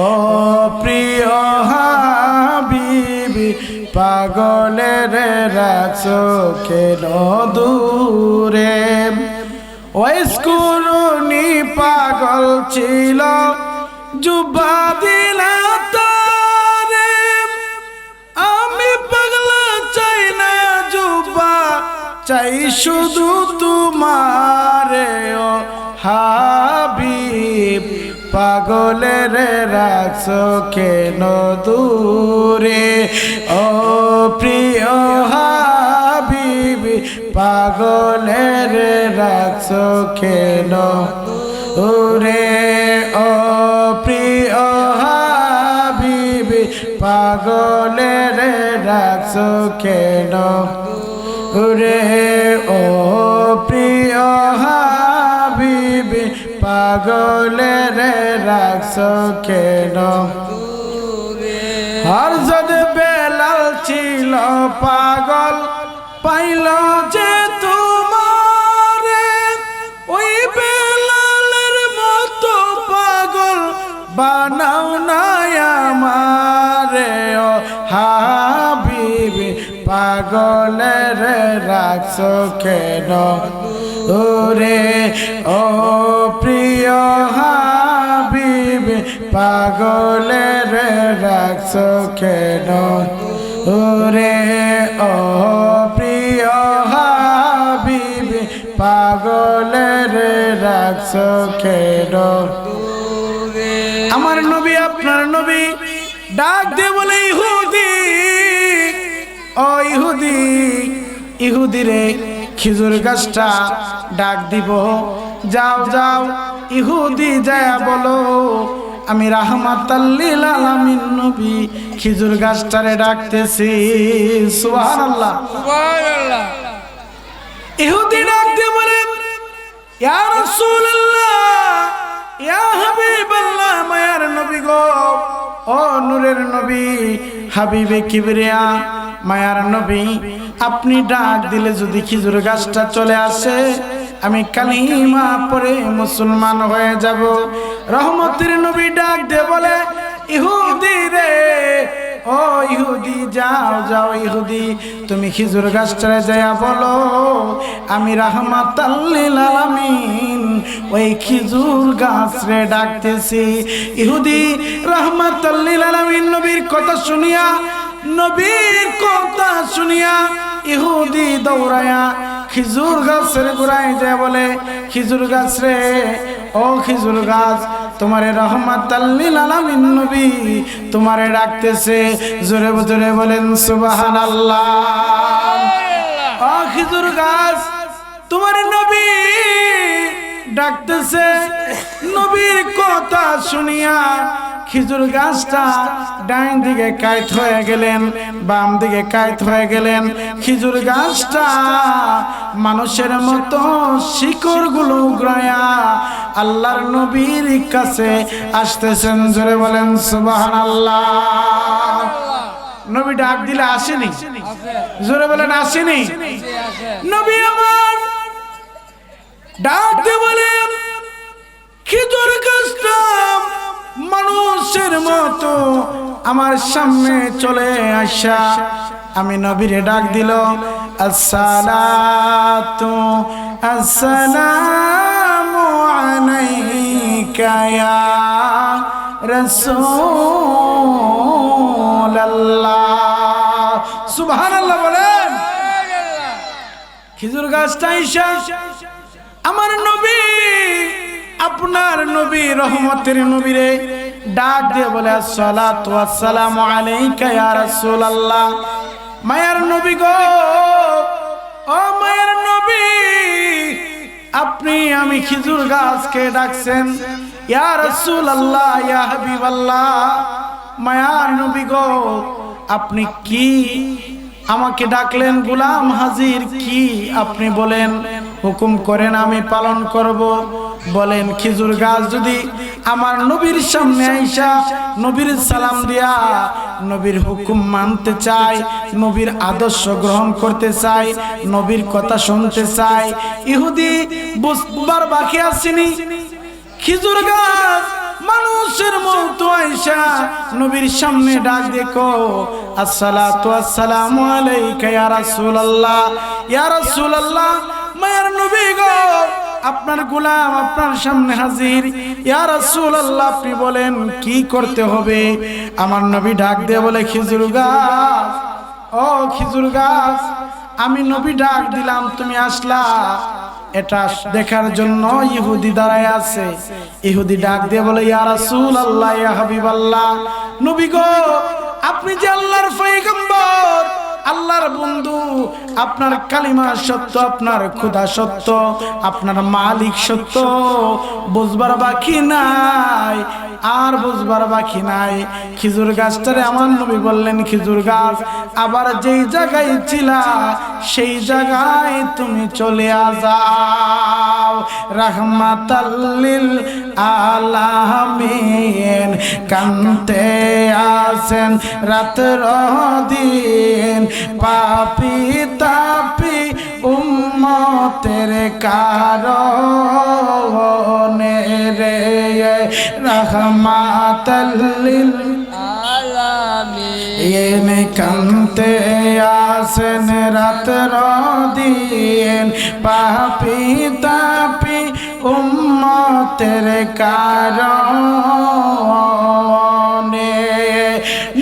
ও প্রিয় হাবিবি পাগলের রাখছো কেন দূরে ওয়াইস কুরুনি পাগল ছিল জুবা দিলা তারে আমি পাগলা চাই না জুবা চাই শুধু তোমারে ও হাবিব পাগলের রাখছো কেন দূরে ও প্রিয় হাবিব পাগলের রাখছো কেন দূরে ও প্রিয় হাবিব পাগলের রাখছো কেন দূরে ও প্রিয় হাবিব পাগলের রাখছো কেন হযরত বেলাল ছিল পাগল পাইল যে তোমারে ওই বেলালের মতো পাগল বানাও না আমারে ও হাবিব পাগলের রাখছো কেন দূরে ও প্রিয় হাবিব পাগলের রাখছো কেন দূরে ও প্রিয় হাবিব পাগলের রাখছো কেন আমার নবী আপনার নবী ডাক দিয়ে বলে ইহুদি ও ইহুদি ইহুদি রে খেজুর গাছটা ডাক দিব যাও যাও ইহুদি যায় বলো আমি রাহমাতাল লিল আলামিন নবী খেজুর গাছটারে ডাকতেছি সুবহানাল্লাহ সুবহানাল্লাহ ইহুদি ডাক দিয়ে বলে ইয়া রাসূলুল্লাহ ইয়া হাবিবাল্লাহ মায়ার নবী গো ও নূরের নবী হাবিবে কিবরিয়া মায়ার নবী আপনি ডাক দিলে যদি খেজুর গাছটা চলে আসে আমি কালিমা পড়ে মুসলমান হয়ে যাব রহমতের নবী ডাক দিয়ে বলে ইহুদি রে ও ইহুদি যাও যাও ইহুদি তুমি খেজুর গাছটারে যায়া বলো আমি রাহমাতাল লিল আলামিন ওই খেজুর গাছরে ডাকতেছি ইহুদি রাহমাতাল লিল আলামিন নবীর কথা শুনিয়া ইহুদি দৌড়ায়া খেজুর গাছের গোড়ায় যায় বলে খেজুর গাছ রে ও খেজুর গাছ তোমারে রাহমাতাল লিল আলামিন নবী তোমারে ডাকতেছে জোরে জোরে বলেন সুবহানাল্লাহ ও খেজুর গাছ তোমারে নবী ডাকতেছে নবীর কথা শুনিয়া খেজুর গাছটা ডাইন দিকে কাইত হয়ে গেলেন বাম দিকে কাইত হয়ে গেলেন খেজুর গাছটা মানুষের মতো শিকড়গুলো উগড়ায়া আল্লাহর নবীর কাছে আসতেছেন জোরে বলেন সুবহানাল্লাহ নবী ডাক দিলে আসেনি জোরে বলেন আসেনি নবী আমার ডাক দিয়ে বলেন খেজুর গাছটা মানুষের মতো আমার সামনে চলে আসা আমি নবীরে ডাক দিল আসসালাতু আসসালামু আলাইকা ইয়া রাসূলুল্লাহ সুবহানাল্লাহ বলেন খেজুর গাছটা আইসা আমার নবী আপনার নবী রহমতের নবীরে ডাক দিয়ে বলে আসসালাতু আসসালামু আলাইকা ইয়া রাসূলুল্লাহ মায়ার নবী গো ও মায়ার নবী আপনি আমি খেজুর গাছকে ডাকছেন ইয়া রাসূলুল্লাহ ইয়া হাবিবাল্লাহ মায়ার নবী গো আপনি কি আমাকে ডাকলেন গোলাম হাজির কি আপনি বলেন হুকুম করেন আমি পালন করব বলেন খেজুর গাছ যদি আমার নবীর সামনে আইসা নবীর সালাম দিয়া নবীর হুকুম মানতে চায় নবীর আদর্শ গ্রহণ করতে চায় নবীর কথা শুনতে চায় ইহুদি বুঝবার বাকি আসেনি খেজুর গাছ মানুষের মওত আয়েশা নবীর সামনে ডাক দেখো, আসসালাতু আসসালামু আলাইকা ইয়া রাসূলুল্লাহ, ইয়া রাসূলুল্লাহ, মায়ের নবী গো, আপনার গোলাম আপনার সামনে হাজির। ইয়া রাসূলুল্লাহ, আপনি বলেন কি করতে হবে? আমার নবী ডাক দিয়ে বলে, খেজুর গাছ, ও খেজুর গাছ, আমি নবী ডাক দিলাম, তুমি আসলা এটা দেখার জন্য ইহুদি দাঁড়ায় আছে। ইহুদি ডাক দিয়ে বলে, ইয়া রাসূলুল্লাহ, ইয়া হাবিবাল্লাহ, নবী গো, আপনি যে আল্লাহর পয়গম্বর, আল্লাহর বন্ধু, আপনার কালিমা সত্য, আপনার খোদা সত্য, আপনার মালিক সত্য, বুঝবার বাকি নাই, আর বুঝবার বাকি নাই। খেজুর গাছটারে আমার নবী বললেন, খেজুর গাছ, আবার যেই জায়গায় ছিলা সেই জায়গায় তুমি চলে যাও। রাহমাতাল লিল আলামিন কানতে আসেন রাত দিন, পাপি তাপি উম্মতের কারণে রে, রাহমাতাল লিল আলামিন কানতে আসেন রাত দিন, পাপি তাপি উম্মতের কারণে।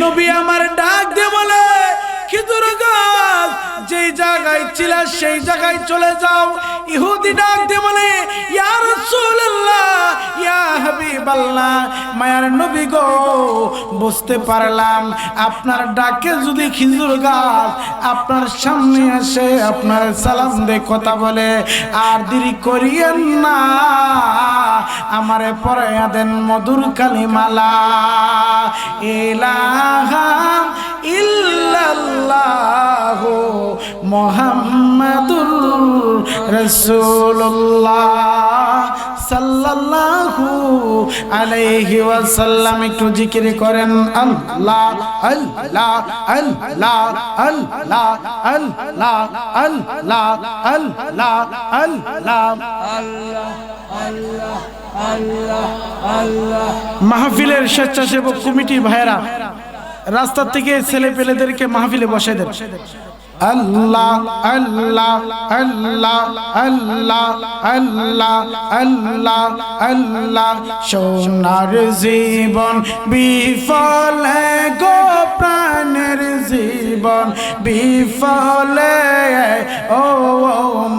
নবী আমার ডাক দিয়ে বলে, খেজুর গাছ, যেই জায়গায় ছিল সেই জায়গায় চলে যাও। ইহুদি ডাক দিয়ে বলে, ইয়া রাসূলুল্লাহ, ইয়া হাবিবাল্লাহ, মায়ার নবী গো, বুঝতে পারলাম আপনার ডাকে যদি খেজুর গাছ আপনার সামনে আসে, আপনার সালাম দিয়ে কথা বলে, আর দেরি করিয়েন না, আমারে পড়াইয়া দেন মধুর কালিমা লা ইলাহা ইল্লাল্লাহু মুহাম্মাদুর রাসূলুল্লাহ সাল্লাল্লাহু আলাইহি ওয়াসাল্লাম। একটু জিকির করেন, আল্লাহ আল্লাহ আল্লাহ আল্লাহ আল্লাহ আল্লাহ আল্লাহ আল্লাহ আল্লাহ আল্লাহ আল্লাহ। মাহফিলের স্বেচ্ছাসেবক কমিটির ভাইরা রাস্তা থেকে ছেলে পেলেদেরকে মাহফিলে বসে দেন। আল্লাহ আল্লাহ আল্লাহ আল্লাহ আল্লাহ আল্লাহ আল্লাহ। সোনার জীবন বিফলে গো, প্রাণের জীবন বিফলে, ও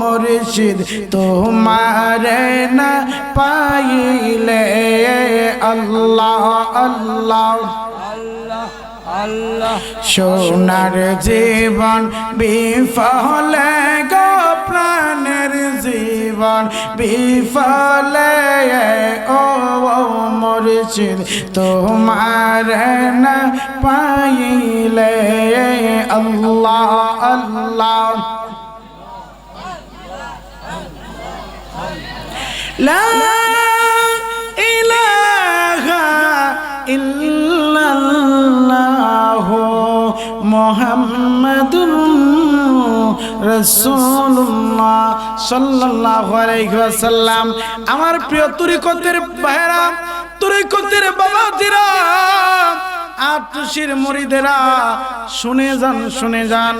মুর্শিদ তোমারে না পাইলে। আল্লাহ আল্লাহ আল্লাহ। সোনার জীবন বিফলে গো, প্রাণের জীবন বিফলে, ও মুর্শিদ তোমার না পাইলে। আল্লাহ আল্লাহ। লা ইলাহা ইল্লাল্লাহু মুহাম্মাদুর রাসূলুল্লাহ সাল্লাল্লাহু আলাইহি ওয়াসাল্লাম। আমার প্রিয় তরিকতের ভাইরা, তরিকতের বাবাজিরা, আটশির মুরিদেরা, শুনে যান শুনে যান,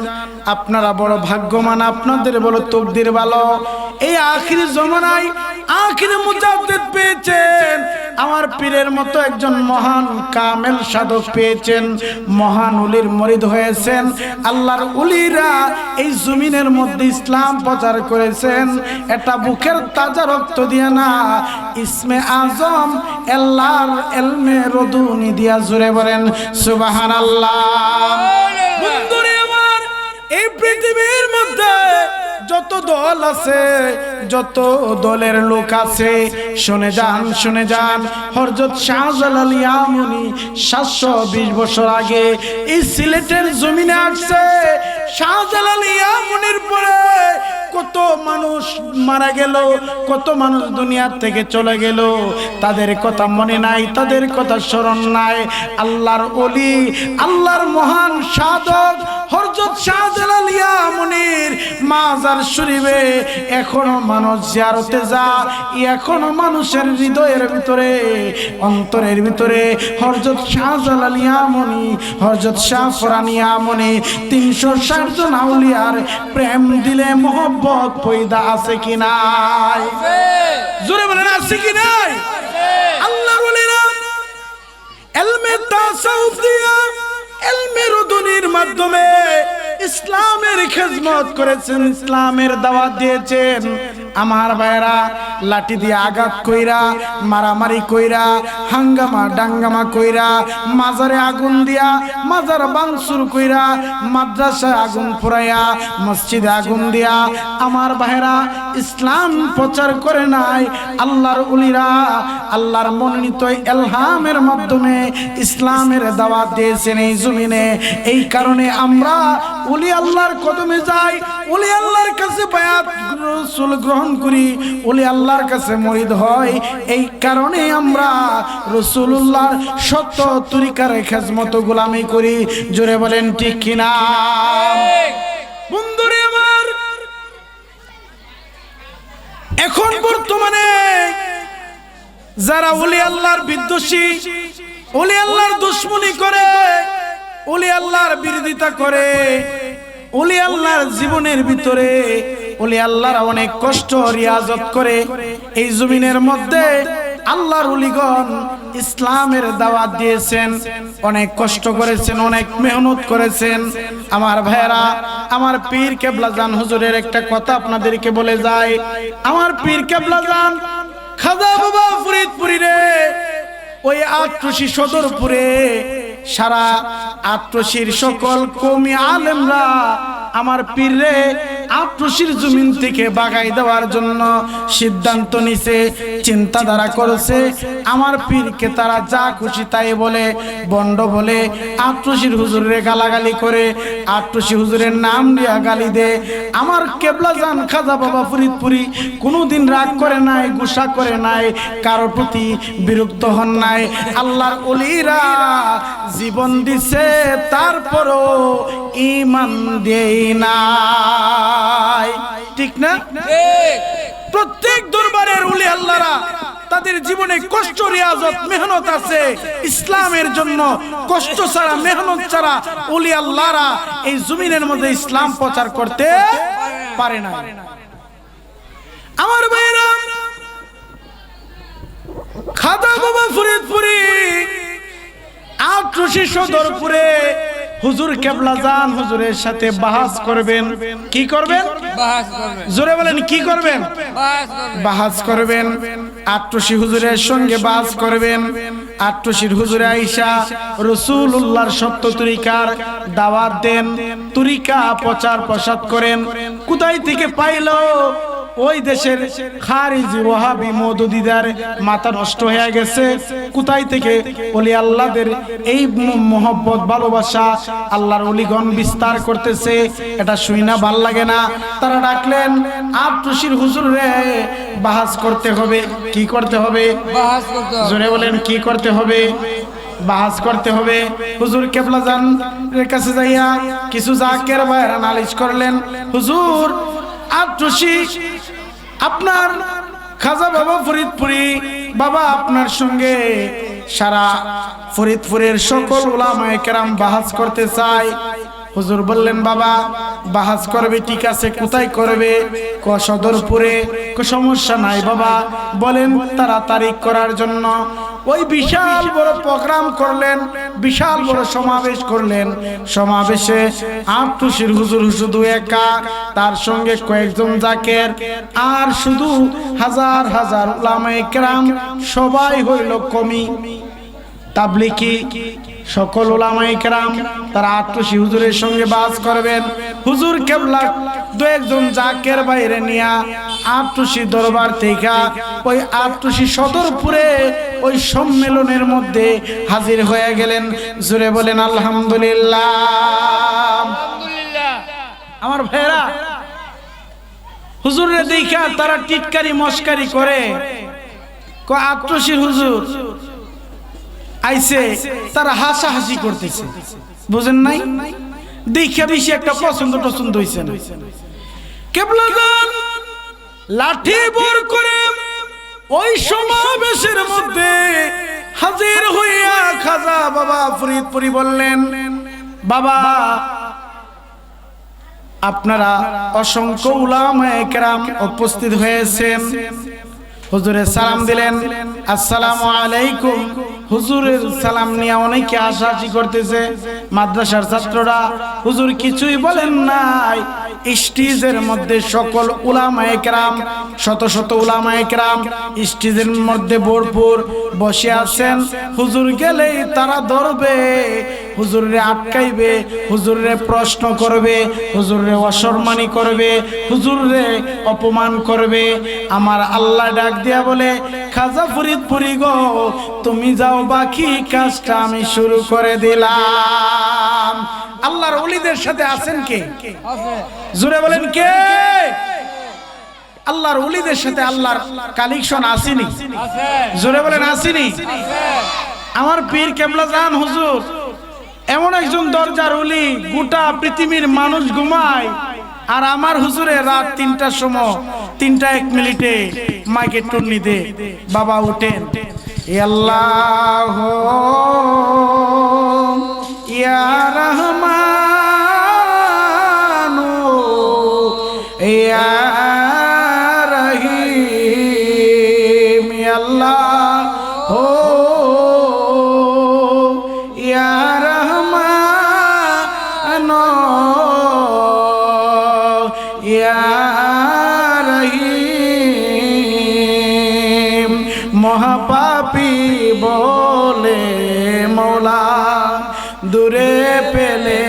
আপনারা বড় ভাগ্যবান, আপনাদের বড় তকদির ভালো। এই আখির জমানায় আখির মুজাদ্দিদ পেয়েছেন, আমার পীরের মতো একজন মহান কামেল সাধক পেয়েছেন, মহান উলির মুরিদ হয়েছেন। আল্লাহর উলিরা এই জমিনের মধ্যে ইসলাম প্রচার করেছেন, এটা বুকের তাজা রক্ত দিয়ে না, ইসমে আজম আল্লাহর ইলমে রদুনি দিয়া। জুড়ে বলেন সুবহানাল্লাহ। বন্ধুরে আমার, এই পৃথিবীর মধ্যে যত দল আছে, যত দলের লোক আছে, শুনে যান শুনে যান। হযরত শাহজালাল ইয়ামুনি 720 বছর আগে এই সিলেটের জমিনে আসছে। শাহজালাল ইয়ামুনির পরে কত মানুষ মারা গেল, কত মানুষ দুনিয়ার থেকে চলে গেল, তাদের কথা মনে নাই, তাদের কথা স্মরণ নাই। আল্লাহর ওলি, আল্লাহর মহান সাধক হযরত শাহজালাল ইয়ামুনির মাজার শরীফে এখনো মানুষ জিয়ারতে যায়, এখনো মানুষের হৃদয়ের ভিতরে, অন্তরের ভিতরে হযরত শাহজালাল ইয়ামুনি, হযরত শাহ ফরান ইয়ামুনি 360 জন আউলিয়ার প্রেম দিলে মোহব্বত পয়দা আছে কি নাই? জোরে বলেন আছে কি নাই? আল্লাহর ওলিরা ইলমে তাসাউফ দিয়া, ইলমে রুদুনির মাধ্যমে ইসলামের খিদমত করেছেন, ইসলামের দাওয়াত দিয়েছেন। আমার ভাইরা লাঠি দিয়ে আঘাত কইরা, মারামারি কইরা, হাঙ্গামা ডাঙ্গামা কইরা, মাজারে আগুন দিয়া মাজার ভাঙচুর কইরা, মাদ্রাসায় আগুন পুরাইয়া, মসজিদে আগুন দিয়া আমার ভাইরা ইসলাম প্রচার করে নাই। আল্লাহর ওলিরা আল্লাহর মনোনীত ইলহামের মাধ্যমে ইসলামের দাওয়াত দিয়েছেন এই জমিনে। এই কারণে আমরা ওলি আল্লাহর কদমে যাই, ওলি আল্লাহর কাছে বায়াত রাসূল গ্রহণ করি, ওলি আল্লাহর কাছে মুরিদ হয়। এই কারণে আমরা রাসূলুল্লাহর সত্য তরিকার খিদমত গোলামি করি। জোরে বলেন ঠিক কিনা? বন্ধুরে আমার, এখন বর্তমানে যারা ওলি আল্লাহর বিদ্বেষী, ওলি আল্লাহর দুশমনি করে, ওলি আল্লাহর বিরোধিতা করে, ওলি আল্লাহর জীবনের ভিতরে ওলি আল্লাহর অনেক কষ্ট রিয়াজত করে এই জমিনের মধ্যে আল্লাহর ওলিগণ ইসলামের দাওয়াত দিয়েছেন, অনেক কষ্ট করেছেন, অনেক মেহনত করেছেন। আমার ভাইরা, আমার পীর কেবলা জান হুজুরের একটা কথা আপনাদেরকে বলে যায়। আমার পীর কেবলা জান খাজা বাবা ফরিদপুরি রে, ওই আটরশি সদরপুরে সারা আটরশির সকল কওমি আলেমরা আমার পীররে আটরশির জমিন থেকে বাগাই দেওয়ার জন্য সিদ্ধান্ত নিছে, চিন্তাধারা করেছে। আমার পীরকে তারা যা খুশি তাই বলে, বন্ড বলে, আটরশির হুজুরে গালাগালি করে, আটরশি হুজুরের নাম দিয়া গালি দে। আমার কেবলা জান খাজা বাবা ফরিদপুরি কোনোদিন রাগ করে নাই, গুসা করে নাই, কারোর প্রতি বিরক্ত হন নাই। আল্লাহর ওলিরা জীবন দিছে তারপরও ঈমান দেই নাই, ঠিক না? প্রত্যেক দরবারের ওলি আল্লাহরা তাদের জীবনে কষ্ট রিয়াজত মেহনত আছে ইসলামের জন্য। কষ্ট ছাড়া, মেহনত ছাড়া ওলি আল্লাহরা এই জমিনের মধ্যে ইসলাম প্রচার করতে পারে না। আমার ভাইরা, খাজা বাবা ফরিদপুরি আটরশি সদরপুরে হুজুর কেবলা জান হুজুরের সাথে বাহাস করবেন। কি করবেন? জোরে বলেন কি করবেন? বাহাস করবেন। আটরশি হুজুরের সঙ্গে বাহাস করবেন। আটরশির হুজুরে আইসা রাসূলুল্লাহর সত্য তরিকার দাওয়াত দেন, তরিকা প্রচার প্রসার করেন। কোথায় থেকে পাইলো? ওই দেশের খারিজি ওয়াহাবি মওদুদিদের মাথা নষ্ট হয়ে গেছে। কোথায় থেকে? ওলি আল্লাহদের এই মোহব্বত ভালোবাসা আল্লাহর ওলিগণ বিস্তার করতেছে। এটা শুই না ভাল লাগে না। তারা ডাকলেন আটরশির হুজুরে বাহাস করতে হবে। কি করতে হবে? বাহাস করতে হবে। জোরে বলেন কি করতে হবে? বাহাস করতে হবে। হুজুর কেবলা জান এর কাছে যাইয়া কিছু জাকের বাইরা নালিশ করলেন। হুজুর আটরশি আপনার খাজা বাবা ফরিদপুরি বাবা আপনার সঙ্গে সারা ফরিদপুরের সকল উলামায়ে কেরাম বাহাস করতে চায়। হুজুর বললেন বাবা বাহাস করবে, ঠিক আছে, কোথায় করবে? সদরপুরে। সমস্যা নাই বাবা, বলেন তাড়াতাড়ি করার জন্য। ওই বিশাল বড় প্রোগ্রাম করলেন, বিশাল বড় সমাবেশ করলেন। সমাবেশে আটরশির হুজুর শুধু একা, তার সঙ্গে কয়েকজন জাকের, আর শুধু হাজার হাজার উলামায়ে কেরাম, সবাই হইল কমি তাবলিগি। সকল উলামায়ে কেরাম তারা আটরশি হুজুরের সঙ্গে বাস করবেন। হুজুর কেবলা দু একজন জাকের বাইরে নিয়া আটরশি দরবার থেকে ওই আটরশি সদরপুরে ওই সম্মেলনের মধ্যে হাজির হয়ে গেলেন। জোরে বলেন আলহামদুলিল্লাহ। আমার ভাইরা, হুজুরে দেখা তারা টিটকারি মস্কারি করে, আত্মশীর হুজুর আইছে, তারা হাসাহাসি করতেছে, বুঝেন নাই? দেখা বেশি একটা পছন্দ টছন্দ হইছে না। কেবলাদান লাঠি বর করে ওই সমাবেশের মধ্যে হাজির হইয়া খাজা বাবা ফরিদপুরি বললেন, বাবা আপনারা অসংখ্য উলামায়ে কেরাম উপস্থিত হয়েছেন। হুজুরে সালাম দিলেন, আসসালামু আলাইকুম। হুজুরের সালাম নিয়ে অনেকে হাসাহাসি করতেছে। মাদ্রাসার ছাত্ররা হুজুর কিছুই বলেন নাই। স্টেজের মধ্যে সকল উলামায়ে কেরাম, শত শত উলামায়ে কেরাম স্টেজের মধ্যে ভরপুর বসে আছেন। হুজুর গেলেই তারা ধরবে, হুজুরে আটকাইবে, হুজুরে প্রশ্ন করবে, হুজুরে অসম্মানী করবে, হুজুরে অপমান করবে। আমার আল্লাহ ডাক দিয়া বলে, খাজা ফরিদপুরি গো, তুমি যাও, বাকি কাজটা আমি শুরু করে দিলাম। আল্লাহর ওলিদের সাথে আছেন কে? জোরে বলেন কে? আল্লাহর ওলিদের সাথে আল্লাহর কালেকশন আসেনি? জোরে বলেন আসেনি? আমার পীর কেবলা জান হুজুর এমন একজন দরজার ওলি, গোটা পৃথিবীর মানুষ ঘুমায়, আর আমার হুজুরে রাত 3টার সময় 3:01 মাইকে টুন্নি দে, বাবা উঠেন, আল্লাহ ইয়া রহমান ইয়া রহিম, আল্লাহ ইয়া রহমান ইয়া রহিম। মহাপাপী বলে মৌলা দূরে পেলে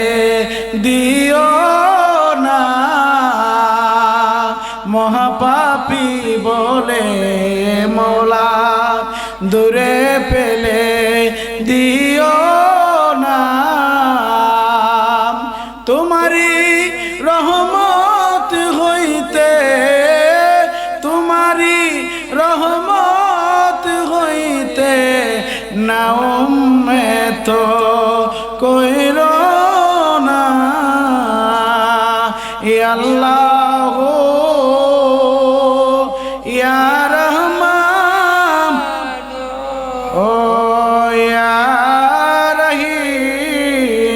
দিও না, মহাপাপী বলে মৌলা দূরে পেলে দিও না। তোমারি রহমত হইতে, তোমারি রহমত হইতে না উম্মত কইর না, ইয়া আল্লাহ ইয়া রহমান ও ইয়া রহিম।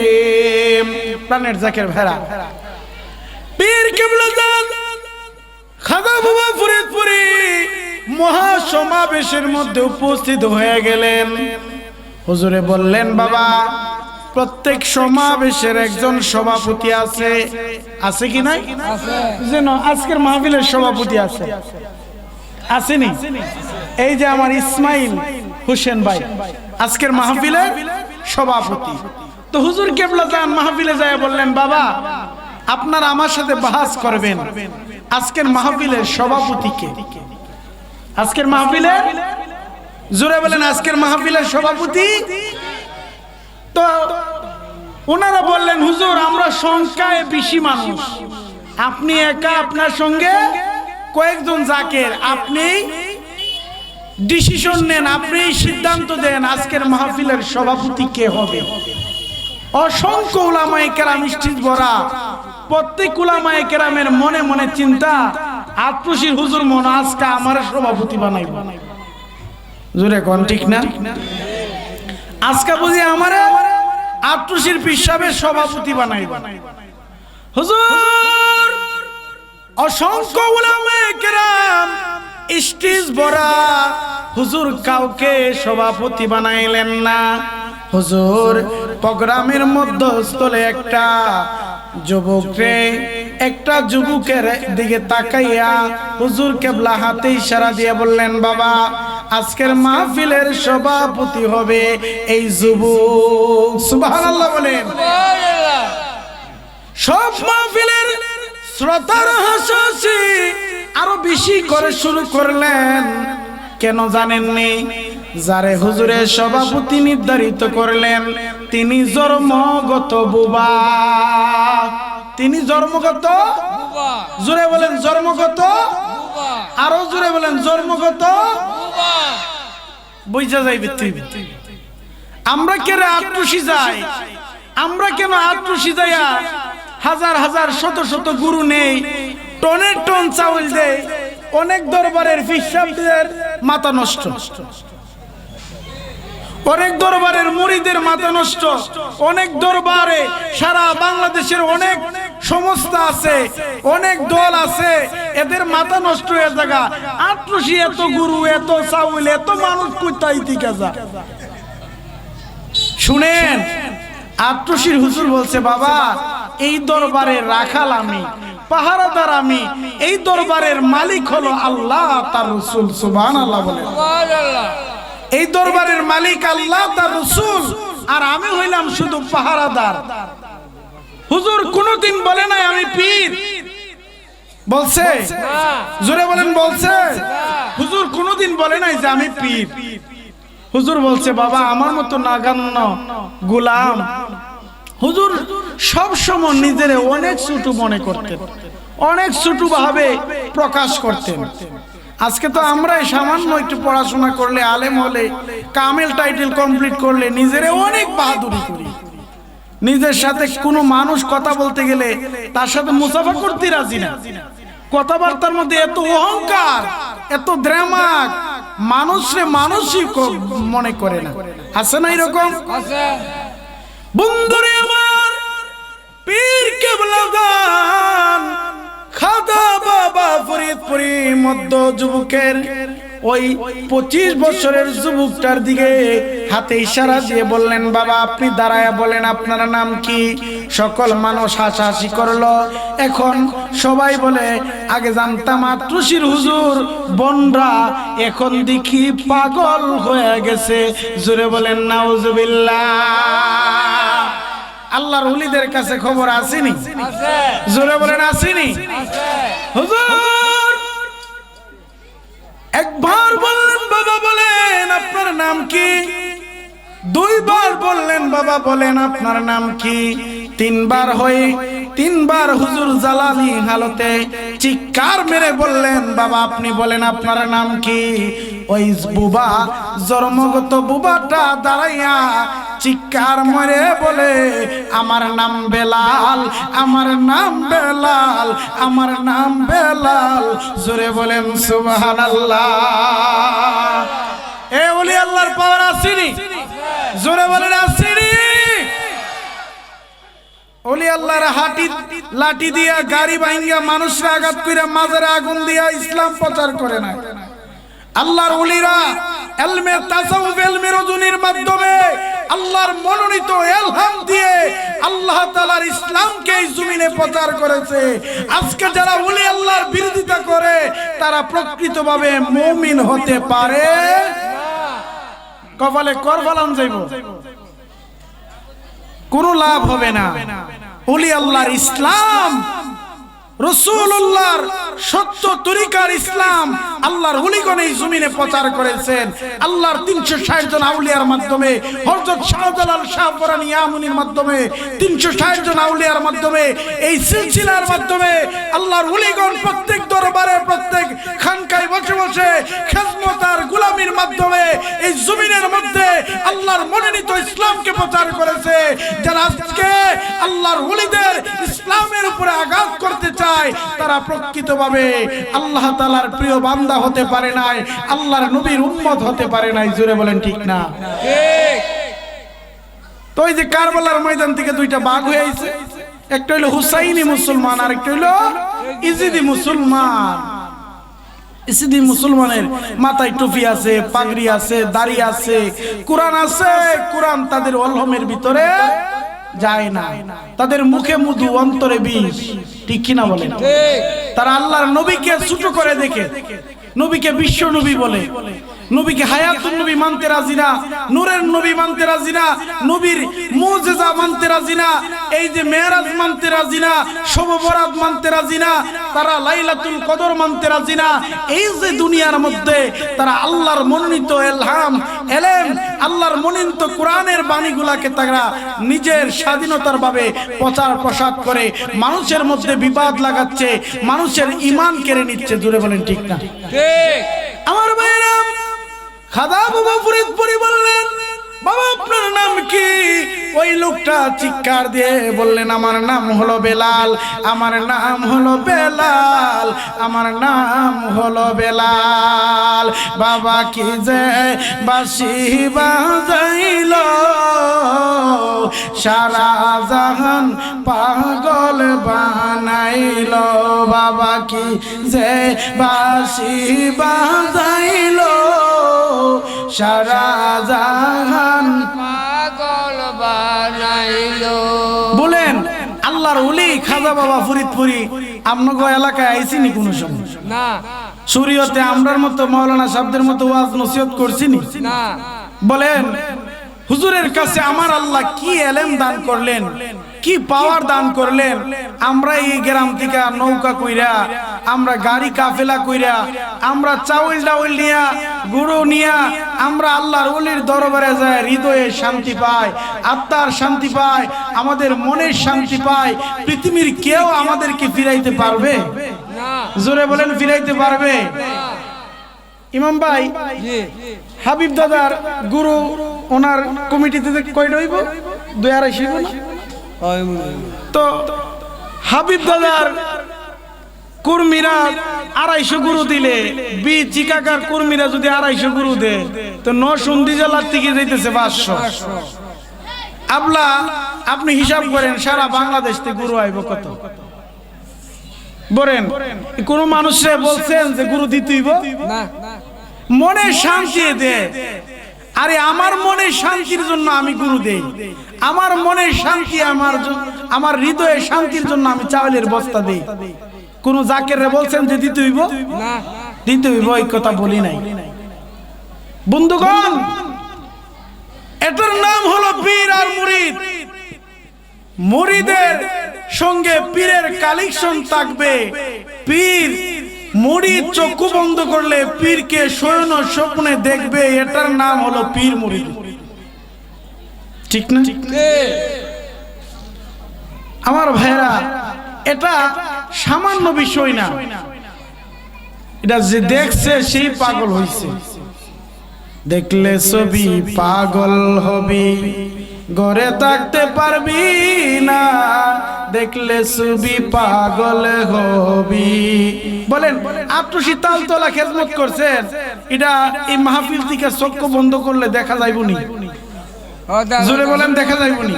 প্রাণের জাকের ভেড়া পীর কেবলা জান খাজা বাবা ফরিদপুরি মহা সমাবেশের মধ্যে উপস্থিত হয়ে গেলেন। হুজুরে বললেন, বাবা প্রত্যেক সমাবেশের একজন সভাপতি আছে, আছে কি নাই? যেন আজকের মাহফিলের সভাপতি আছে, আসেনি? এই যে আমার ইসমাইল হোসেন ভাই আজকের মাহফিলের সভাপতি। তো হুজুর কেবলা জান মাহফিলে যায় বললেন, বাবা আপনারা আমার সাথে বাহাস করবেন, আজকের মাহফিলের সভাপতি কে? আজকের মাহফিলের, জোরে বলেন, আজকের মাহফিলের সভাপতি? তো ওনারা বললেন, হুজুর আমরা সংখ্যায় বেশি মানুষ, আপনি একা, আপনার সঙ্গে কয়েকজন জাকের, আপনি ডিসিশন নেন, আপনি সিদ্ধান্ত দেন আজকের মাহফিলের সভাপতি কে হবে। অসংখ্য উলামায়ে কেরাম স্টেজ ভরা, প্রত্যেক উলামায়ে কেরামের মনে মনে চিন্তা, আত্মশীর হুজুর মনে আজকে আমার সভাপতি বানাইব। জোরে কোন ঠিক না? আজকে বুঝি আমার আত্মশীর পিসাবের সভাপতি বানাইব। হুজুর অসংখ্য উলামায়ে কেরাম স্টেজ ভরা, হুজুর কাউকে সভাপতি বানাইলেন না। হুজুর প্রোগ্রামের মধ্যস্থলে একটা যুবকরে, একটা যুবকের দিকে তাকাইয়া হুজুর কেবলা হাতে ইশারা দিয়ে বললেন, বাবা আজকের মাহফিলের সভাপতি হবে এই যুবক। সুবহানাল্লাহ বলেন। সব মাহফিলের শ্রোতার হাসাহাসি আরো বেশি করে শুরু করলেন। কেন জানেননি? যারে হুজুরের সভাপতি নির্ধারিত করলেন তিনি জন্মগত বোবা। তিনি জন্মগত জোরে বলেন জন্মগত, আরো জোরে বলেন জন্মগত। বুঝা যাইবে তুই আমরা কেন আট্রসি যাই, আমরা কেন আট্রসি যাইয়া হাজার হাজার শত শত গুরু নেই, টনের টন চাউল দেয়, অনেক দরবারের ফিসাবদের মাথা নষ্ট, অনেক দরবারের মুরিদের মাথা নষ্ট, অনেক দরবারে সারা বাংলাদেশের অনেক সংস্থা আছে, অনেক দল আছে, এদের মাথা নষ্ট হয়ে জায়গা। আট্রসি এত গুরু, এত চাউল, এত মানুষ কোথায় থেকে যা। শুনেন, আট্রসির হুজুর বলছে, বাবা এই দরবারের রাখাল আমি, পাহারাদার আমি, এই দরবারের মালিক হলো আল্লাহ তার রাসূল। সুবহানাল্লাহ বলেন। এই দরবারের মালিক আল্লাহ তার রাসূল, আর আমি হইলাম শুধু পাহারাদার। হুজুর কোনদিন বলে নাই আমি পীর, বলছে জোরে বলেন বলছে? হুজুর কোনদিন বলে নাই যে আমি পীর। হুজুর বলছে, বাবা আমার মতো নাগান্য গোলাম। হুজুর সব সময় নিজের অনেক ছোট মনে করতেন, অনেক ছোট ভাবে প্রকাশ করতেন। আজকে তো আমরা সামান্য একটু পড়াশোনা করলে, আলেম হলে, কামেল টাইটেল কমপ্লিট করলে নিজের অনেক বাহাদুরি করি। নিজের সাথে কোনো মানুষ কথা বলতে গেলে তার সাথে মুসাফা করতে রাজি না। কথাবার্তার মধ্যে এত অহংকার, এত দ্রামাক, মানুষরে মানুষই মনে করে না। আছে না এরকম? বন্ধুরে আমার পীর কেবলা গান খাদা বাবা ফরিদপুরি মধ্য যুবকের ওই 25 বছরের যুবকটার দিকে হাতে ইশারা দিয়ে বললেন, বাবা আপনি দাঁড়ায়া বলেন আপনার নাম কি? সকল মানুষ হাসাহাসি করলো। এখন সবাই বলে, আগে জানতাম আট্রসির হুজুর বনরা, এখন দেখি পাগল হয়ে গেছে। জোরে বলেন নাউজুবিল্লাহ। আল্লাহর ওলিদের কাছে খবর আসেনি? জোরে বলেন আসেনি? হুজুর একবার বললেন, বাবা বলেন আপনার নাম কি? দুইবার বললেন, বাবা বলেন আপনার নাম কি? তিনবার হয়ে তিনবার হুজুর জালালি হালতে চিৎকার মেরে বললেন, বাবা আপনি বলেন আপনার নাম কি? ওই বুবা, জন্মগত বুবাটা দাঁড়াইয়া চিৎকার মেরে বলে, আমার নাম বেলাল, আমার নাম বেলাল, আমার নাম বেলাল। জোরে বলেন সুবহানাল্লাহ। এ ওলি আল্লাহর পাওয়ার আসেনি? জোরে বলেন আসেনি? ওলি আল্লাহর হাতি লাঠি দিয়া গাড়ি ভাঙ্গা মানুষরা আঘাত কইরা মাজারে আগুন দিয়া ইসলাম প্রচার করে না। আল্লাহর ওলিরা ইলমে তাসাউফ, ইলমে রজুনির মাধ্যমে আল্লাহর মনোনীত ইলহাম দিয়ে আল্লাহ তাআলার ইসলামকে এই জমিনে প্রচার করেছে। আজকে যারা ওলি আল্লাহর বিরোধিতা করে তারা প্রকৃতভাবে মুমিন হতে পারে না। কপালে করবালান যাইব, কোনো লাভ হবে না। ওলি আল্লাহর ইসলাম, রাসূলুল্লাহর সত্য তরিকার ইসলাম আল্লাহর ওলিগণ এই জমিনে প্রচার করেছেন। আল্লাহর 360 জন আউলিয়ার মাধ্যমে, হযরত শাহজালাল শাহ পরানী ইয়ামুনির মাধ্যমে, 360 জন আউলিয়ার মাধ্যমে, এই সিলসিলার মাধ্যমে আল্লাহর ওলিগণ প্রত্যেক দরবারে, প্রত্যেক খানকায় বসে বসে খেদমত আর গোলামির মাধ্যমে এই জমিনের মধ্যে আল্লাহর মনোনীত ইসলামকে প্রচার করেছে। যারা আজকে আল্লাহর ওলিদের ইসলামের উপরে আঘাত করতে চায় তারা প্রকৃতভাবে আল্লাহ তাআলার প্রিয় বান্দা হতে পারে নাই, আল্লাহর নবীর উম্মত হতে পারে নাই। জোরে বলেন ঠিক না? ঠিক। তো এই যে কারবালার ময়দান থেকে দুইটা বাঘ হয়ে আইছে, একটা হইলো হুসাইনি মুসলমান আর একটা হইলো ইজিদি মুসলমান। ইজিদি মুসলমানের মাথায় টুপি আছে, পাগড়ি আছে, দাড়ি আছে, কোরআন আছে। কোরআন তাদের অলহমের ভিতরে যায় না, তাদের মুখে মধু অন্তরে বিষ। ঠিক কিনা বলেন? তারা আল্লাহর নবীকে ছোট করে দেখে, নবীকে বিশ্ব নবী বলে, নবীকে হায়াতুন নবী মানতে রাজি না, নূরের নবী মানতে রাজি না, নবীর মুজিজা মানতে রাজি না, এই যে মেরাজ মানতে রাজি না, শবে বরাত মানতে রাজি না, তারা লাইলাতুল কদর মানতে রাজি না। এই যে দুনিয়ার মধ্যে তারা আল্লাহর মনোনীত ইলহাম এলেম, আল্লাহর মনোনীত কোরআনের বাণীগুলাকে তারা নিজের স্বাধীনতার ভাবে প্রচার প্রসার করে মানুষের মধ্যে বিবাদ লাগাচ্ছে, মানুষের ঈমান কেড়ে নিচ্ছে। জোরে বলেন ঠিক না? ঠিক। আমার ভাইরা, খাজা বাবা ফরিদপুরি বললেন, বাবা আপনার নাম কি? ওই লোকটা চিৎকার দিয়ে বললেন, আমার নাম হলো বেলাল, আমার নাম হলো বেলাল, আমার নাম হলো বেলাল। বাবা কি যে বাঁশি বাজাইল, সারা জাহান পাগল বানাইল। বাবা কি যে বাঁশি বাজাইল, সারা জাহান পাগল বানাইলো। বলেন আল্লাহর ওলি খাজা বাবা ফরিদপুরি আপনাকে এলাকায় আইসিনি কোনো সময়? না শরীয়তে আমরার মতো মাওলানা সাহেবদের মতো ওয়াজ নসিহত করছিনি? না। বলেন হুজুরের কাছে আমার আল্লাহ কি এলেম দান করলেন, কি পাওয়ার দান করলেন। আমরা এই গ্রাম থেকে নৌকা কইরা, আমরা গাড়ি কাফেলা কইরা, আমরা চাউল ডাউল নিয়া, গুঁড়ো নিয়া, আমরা আল্লাহর ওলির দরবারে যায়, হৃদয়ে শান্তি পায়, আত্মার শান্তি পায়, আমাদের মনের শান্তি পায়। পৃথিবীর কেউ আমাদেরকে ফিরাইতে পারবে? না। জোরে বলেন, ফিরাইতে পারবে? ইমাম ভাই, জি। হাবিব দাদার গুরু ওনার কমিটিতে কয়টা হইব? 2-2.5 হইব না? তো হাবিব দাদার কর্মীরা 250 গুরু দিলে, চিকাগার কর্মীরা যদি 250 গুরু দেয়, তো নরসিংদী জেলার থেকে যাইতেছে 500। আবলা আপনি হিসাব করেন, সারা বাংলাদেশ থেকে গুরু আইব কত? বলেন কোন মানুষে বলছেন যে গুরু দিতেইব? না। মনে শান্তি দে। আরে আমার মনে শান্তির জন্য আমি গুরু দেই, আমার মনে শান্তি, আমার হৃদয়ে শান্তির জন্য আমি চাউলের বস্তা দেই। কোন জাকেরে বলছেন যে দিতে হইব? না। দিতে হইব এই কথা বলি নাই। বন্ধুগণ, এটার নাম হলো পীর আর মুরিদ। মুরিদের সঙ্গে পীরের কালেকশন থাকবে। পীর মুরিদ চক্ষু বন্ধ করলে পীরকে শয়ন স্বপ্নে দেখবে, এটার নাম হলো পীর মুরিদ। ঠিক না? আমার ভাইরা, এটা সামান্য বিষয় না, এটা যে দেখছে সেই পাগল হইছে। দেখলে ছবি পাগল হবি, ঘরে থাকতে পারবি না, দেখলে ছবি পাগল হবি। বলেন আটশি তালতলা খেদমত করছেন, এটা এই মাহফিল থেকে চক্ষু বন্ধ করলে দেখা যাইবনি? জোরে বলেন, দেখা যাইবনি?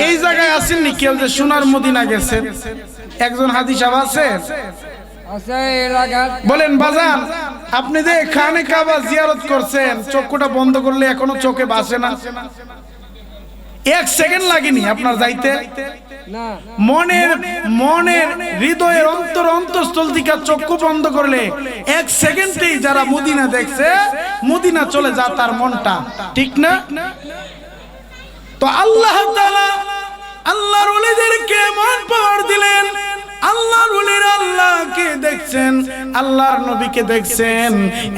এই জায়গায় আসেননি কেউ যে সোনার মদিনা গেছেন? একজন হাজি সাহেব আছেন? বলেন বাজান, আপনি যে খানে কাবা জিয়ারত করছেন, চক্ষুটা বন্ধ করলে এখনো চোখে ভাসে না? 1 সেকেন্ড লাগেনি আপনার যাইতে? মনের হৃদয়ের অন্তঃস্থল থেকে চক্ষু বন্ধ করলে 1 সেকেন্ডেই যারা মদিনা দেখছে, মদিনা চলে যা তার মনটা। ঠিক না? তো আল্লাহ তাআলা আল্লাহর ওলিদেরকে মন পাওয়ার দিলেন। আল্লাহর ওলিরা আল্লাহকে দেখছেন, আল্লাহর নবীকে দেখছেন।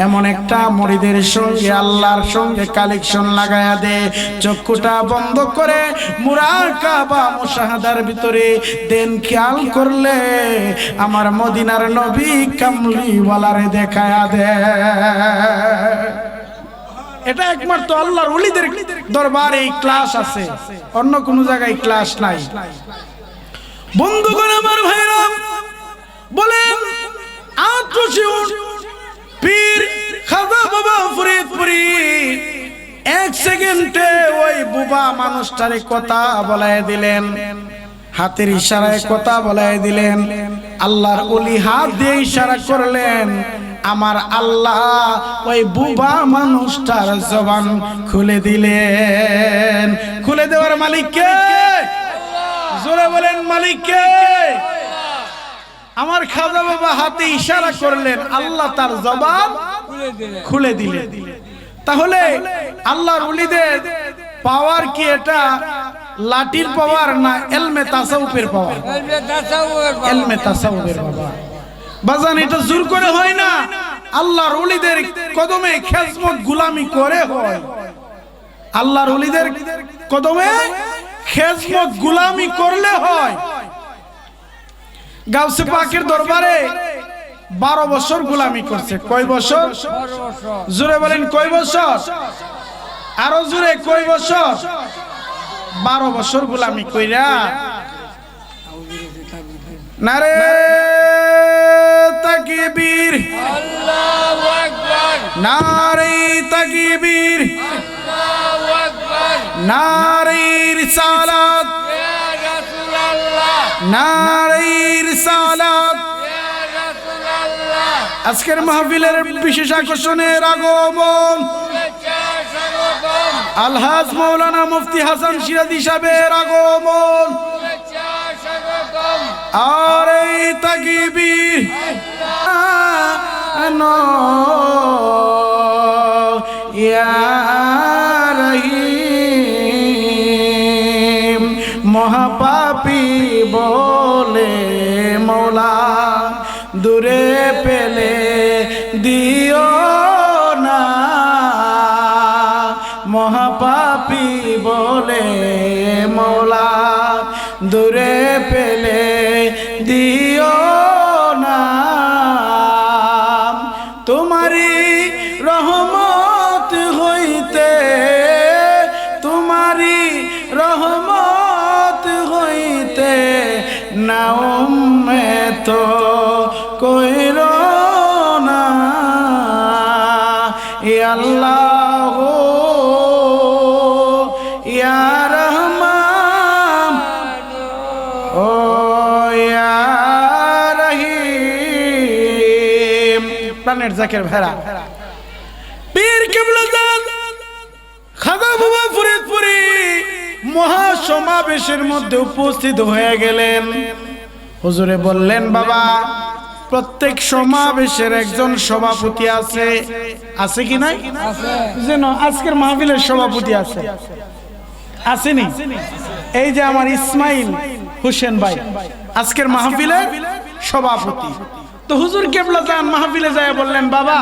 এমন একটা মুরিদের সঙ্গে আল্লাহর সঙ্গে কালেকশন লাগায়া দে, চক্ষুটা বন্ধ করে মুরাকাবা মুশাহাদার ভিতরে দেন, খেয়াল করলে আমার মদিনার নবী কামলিওয়ালারে দেখায়া দে। এটা একমাত্র আল্লাহর ওলিদের দরবারে এই ক্লাস আছে, অন্য কোন জায়গায় ক্লাস নাই। বন্ধুগণ আমার ভাইরা, বলেন পীর খাজা বাবা ফরিদপুরি 1 সেকেন্ডে ওই বুবা মানুষটারে কথা বলায় দিলেন, হাতের ইশারায় কথা বলায় দিলেন। আল্লাহর ওলি হাত দিয়ে ইশারা করলেন, আমার আল্লাহ ওই বুবা মানুষটার জবান খুলে দিলেন। খুলে দেওয়ার মালিক কে? জোরে বলেন, মালিক কে? আমার খাজা বাবা হাতে ইশারা করলেন, আল্লাহ তার জবান খুলে দিলেন। তাহলে আল্লাহর ওলিদের পাওয়ার কি এটা লাঠির পাওয়ার না ইলমে তাসাউফের পাওয়ার? ইলমে তাসাউফের পাওয়ার। বাজান এটা জোর করে হয় না, আল্লাহর ওলিদের কদমে খেজমত গোলামি করে হয়। আল্লাহর ওলিদের কদমে খেজমত গোলামি করলে হয়। গাউসে পাকের দরবারে 12 বছর গোলামি করছে। কয় বছর? জোরে বলেন কয় বছর? আরো জোরে কয় বছর? 12 বছর গোলামি কইরা নারে তাকবীর, আল্লাহু আকবার, নারে তাকবীর, আল্লাহু আকবার, নারে রিসালাত, ইয়া রাসূলুল্লাহ, নারে রিসালাত। ইয়া রাসূলুল্লাহ। আজকের মাহফিলের বিশেষ আকর্ষণের আগমন শুভেচ্ছা স্বাগতম, আলহাজ মাওলানা মুফতি হাসান সিরাজি সাহেবের আগমন। শুভেচ্ছা স্বাগতম। আর এই তাকবীর ইয়া রহিম, মহাপাপী বলে মৌলা দূরে পেলে দিও না, মহাপাপী বলে মৌলা দূরে পেলে দিও না। তোমারি রহমত হইতে, তোমারি রহমত হইতে না উম্মত কইর না। ইয়া আল্লাহ ইয়া রহমান ও ইয়া রহিম। প্রাণের জাকের ভেড়া পীর কিবলাজান খাজা বাবা ফরিদপুরি মহা সমাবেশের মধ্যে উপস্থিত হয়ে গেলেন। হুজুরে বললেন, বাবা প্রত্যেক সমাবেশের একজন সভাপতি আছে, আছে কি নাই? যেন আজকের মাহফিলের সভাপতি আছে, আসেনি? এই যে আমার ইসমাইল হোসেন ভাই আজকের মাহফিলের সভাপতি। তো হুজুর কিবলাজান মাহফিলে যায় বললেন, বাবা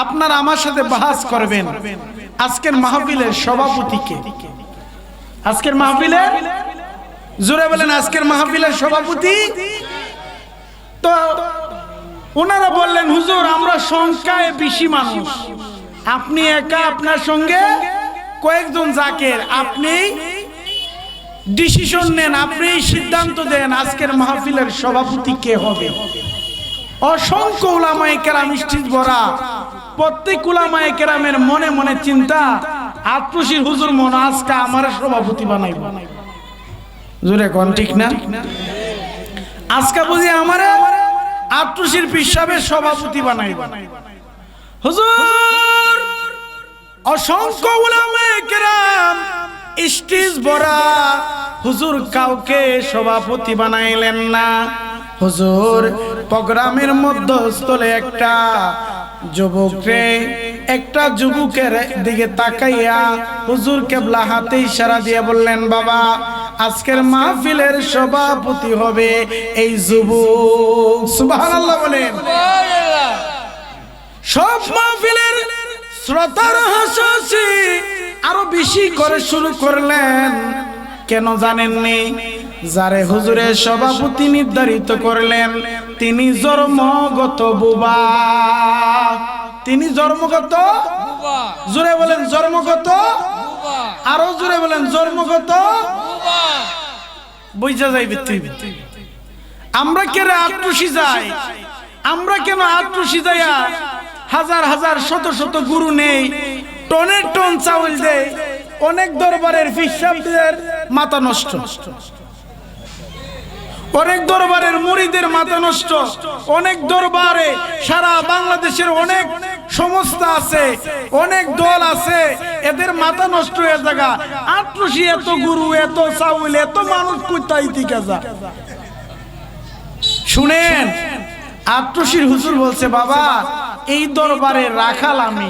আপনারা আমার সাথে বাহাস করবেন আজকের মাহফিলের সভাপতি কে? আজকের মাহফিলের জোরে বলেন আজকের মাহফিলের সভাপতি। তো ওনারা বললেন, হুজুর আমরা সংখ্যায় বেশি মানুষ, আপনি একা, আপনার সঙ্গে কয়েকজন জাকের, আপনি ডিসিশন নেন, আপনি সিদ্ধান্ত দেন আজকের মাহফিলের সভাপতি কে হবে। অসংখ্য উলামায়ে কেরাম স্টেজ ভরা, প্রত্যেক উলামায়ে কেরামের মনে মনে চিন্তা, আটপুশির হুজুর মনে আজকে আমার সভাপতি বানাইব। জোরে কোন ঠিক না? আজকে বুঝি আমার আটপুশির পিসাবের সভাপতি বানাইব। হুজুর অসংখ্য উলামায়ে কেরাম স্টেজ ভরা, হুজুর কাউকে সভাপতি বানাইলেন না। হুজুর প্রোগ্রামের মধ্যস্থলে একটা যুবকের দিকে তাকাইয়া হুজুর কেবলা হাতে ইশারা দিয়ে বললেন, বাবা আজকের মাহফিলের সভাপতি হবে এই যুবক। সুবহানাল্লাহ বলেন। সব মাহফিলের শ্রোতার হাসি আরো বেশি করে শুরু করলেন। কেন জানেননি? যারে হুজুরের সভাপতি নির্ধারিত করলেন তিনি জন্মগত বুবা। তিনি জন্মগত, জোরে বলেন জন্মগত, আরো জোরে বলেন জন্মগত। বুঝা যাইবে। আমরা কেন আট্রসি যাই? আমরা কেন আট্রসি যাইয়া হাজার হাজার শত শত গুরু নেই, টনের টন চাউল দেয়, অনেক দরবারের ফিসাবদের মাথা নষ্ট, অনেক দরবারের মুরিদের মাথা নষ্ট, অনেক দরবারে সারা বাংলাদেশের অনেক সংস্থা আছে, অনেক দল আছে, এদের মাথা নষ্ট হয়ে জায়গা। আট্রসি এত গুরু, এত চাউল, এত মানুষ কোথায় থেকে যা। শুনেন, আট্রসির হুজুর বলছে, বাবা এই দরবারে রাখাল আমি,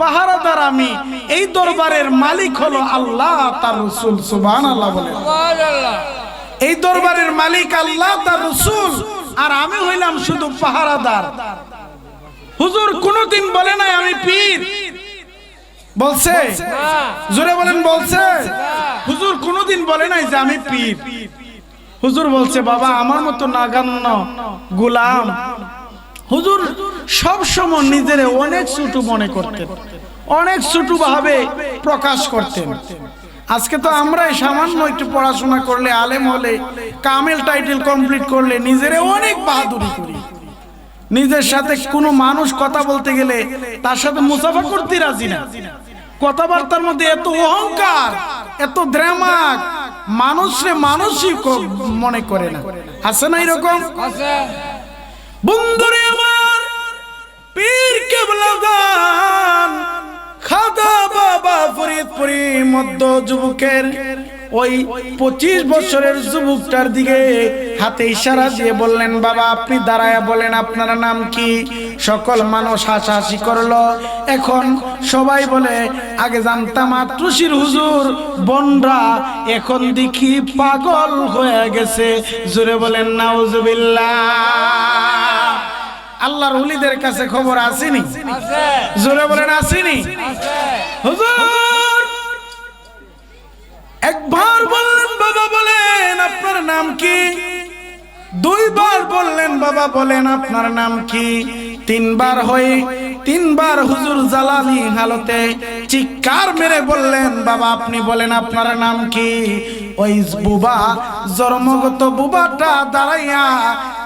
পাহারাদার আমি, এই দরবারের মালিক হলো আল্লাহ তার রাসূল। সুবহানাল্লাহ বলেন। সুবহানাল্লাহ। এই দরবারের মালিক আল্লাহ তার রাসূল, আর আমি হইলাম শুধু পাহারাদার। হুজুর কোনদিন বলে নাই আমি পীর, বলছে? জোরে বলেন, বলছে? হুজুর কোনদিন বলে নাই যে আমি পীর। হুজুর বলছে বাবা আমার মতো নাগান্য গোলাম। হুজুর সব সময় নিজের অনেক ছোট মনে করতেন, অনেক ছোট ভাবে প্রকাশ করতেন। আজকে তো আমরাই সামান্য একটু পড়াশোনা করলে, আলেম হলে, কামেল টাইটেল কমপ্লিট করলে নিজের অনেক বাহাদুরি করি। নিজের সাথে কোনো মানুষ কথা বলতে গেলে তার সাথে মুসাফা করতে রাজি না। কথাবার্তার মধ্যে এত অহংকার, এত দ্রামাক, মানুষরে মানুষই মনে করে না। আছে না এরকম? আছে। বন্ধুরে আমার, পীর কেবলা গান খাদা বাবা ফরিদপুরি মধ্য যুবকের ওই 25 বছরের যুবকটার দিকে হাতে ইশারা দিয়ে বললেন, বাবা আপনি দাঁড়ায়া বলেন আপনার নাম কি? সকল মানুষ হাসাহাসি করলো। এখন সবাই বলে আগে জানতাম আত্রসির হুজুর বনরা, এখন দেখি পাগল হয়ে গেছে। জোরে বলেন নাউজুবিল্লাহ। আল্লাহর ওলিদের কাছে খবর আসেনি? আছে। জোরে বলেন আসেনি? আছে। হুজুর একবার বললেন বাবা বলেন আপনার নাম কি? দুইবার বললেন বাবা বলেন আপনার নাম কি? তিনবার হয়ে তিনবার হুজুর জালালি হালতে চিৎকার মেরে বললেন বাবা আপনি বলেন আপনার নাম কি? ওই বুবা জন্মগত বুবাটা দাঁড়াইয়া